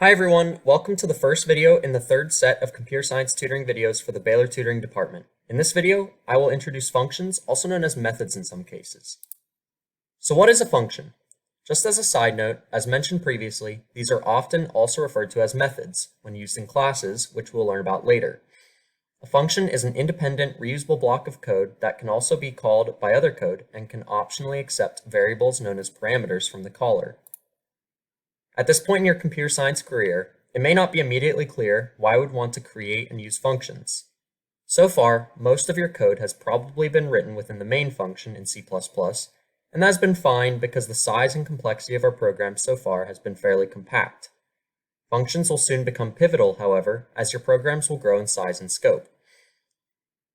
Hi everyone, welcome to the first video in the third set of computer science tutoring videos for the Baylor Tutoring Department. In this video, I will introduce functions, also known as methods in some cases. So what is a function? Just as a side note, as mentioned previously, these are often also referred to as methods when used in classes, which we'll learn about later. A function is an independent, reusable block of code that can also be called by other code and can optionally accept variables known as parameters from the caller. At this point in your computer science career, it may not be immediately clear why you would want to create and use functions. So far, most of your code has probably been written within the main function in C++, and that has been fine because the size and complexity of our program so far has been fairly compact. Functions will soon become pivotal, however, as your programs will grow in size and scope.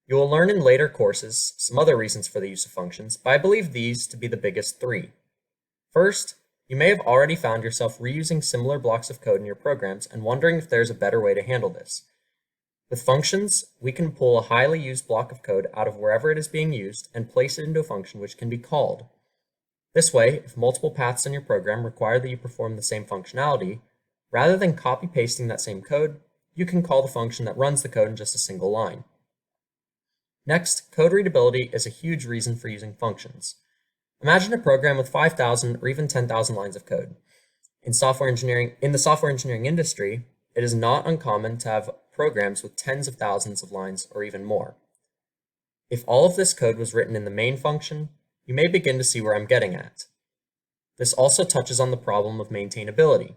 You will learn in later courses some other reasons for the use of functions, but I believe these to be the biggest three. First, you may have already found yourself reusing similar blocks of code in your programs and wondering if there's a better way to handle this. With functions, we can pull a highly used block of code out of wherever it is being used and place it into a function which can be called. This way, if multiple paths in your program require that you perform the same functionality, rather than copy-pasting that same code, you can call the function that runs the code in just a single line. Next, code readability is a huge reason for using functions. Imagine a program with 5,000 or even 10,000 lines of code. In the software engineering industry, it is not uncommon to have programs with tens of thousands of lines or even more. If all of this code was written in the main function, you may begin to see where I'm getting at. This also touches on the problem of maintainability.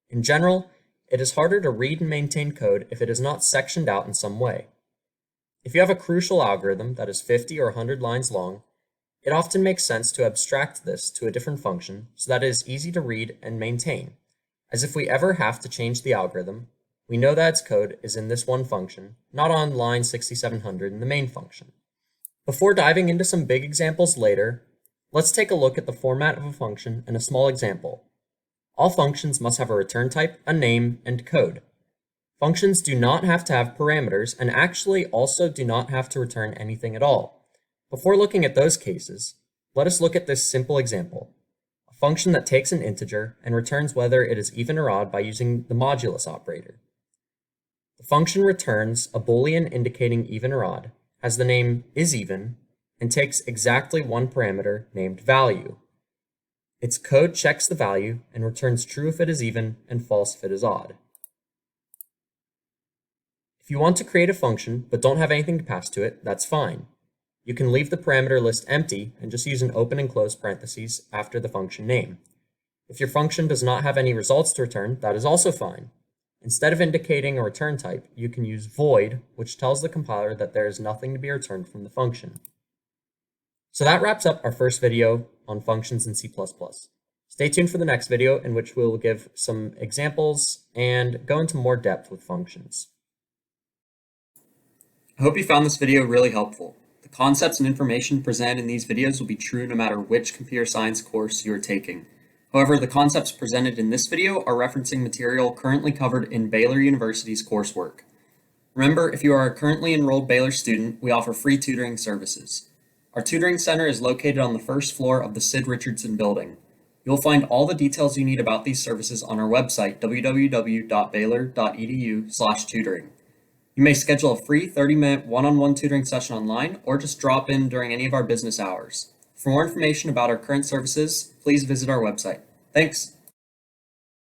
In general, it is harder to read and maintain code if it is not sectioned out in some way. If you have a crucial algorithm that is 50 or 100 lines long, it often makes sense to abstract this to a different function so that it is easy to read and maintain, as if we ever have to change the algorithm, we know that its code is in this one function, not on line 6700 in the main function. Before diving into some big examples later, let's take a look at the format of a function and a small example. All functions must have a return type, a name, and code. Functions do not have to have parameters and actually also do not have to return anything at all. Before looking at those cases, let us look at this simple example, a function that takes an integer and returns whether it is even or odd by using the modulus operator. The function returns a Boolean indicating even or odd, has the name isEven, and takes exactly one parameter named value. Its code checks the value and returns true if it is even and false if it is odd. If you want to create a function but don't have anything to pass to it, that's fine. You can leave the parameter list empty and just use an open and close parentheses after the function name. If your function does not have any results to return, that is also fine. Instead of indicating a return type, you can use void, which tells the compiler that there is nothing to be returned from the function. So that wraps up our first video on functions in C++. Stay tuned for the next video in which we'll give some examples and go into more depth with functions. I hope you found this video really helpful. The concepts and information presented in these videos will be true no matter which computer science course you are taking. However, the concepts presented in this video are referencing material currently covered in Baylor University's coursework. Remember, if you are a currently enrolled Baylor student, we offer free tutoring services. Our tutoring center is located on the first floor of the Sid Richardson building. You'll find all the details you need about these services on our website, www.baylor.edu/tutoring. You may schedule a free 30-minute one-on-one tutoring session online or just drop in during any of our business hours. For more information about our current services, please visit our website. Thanks.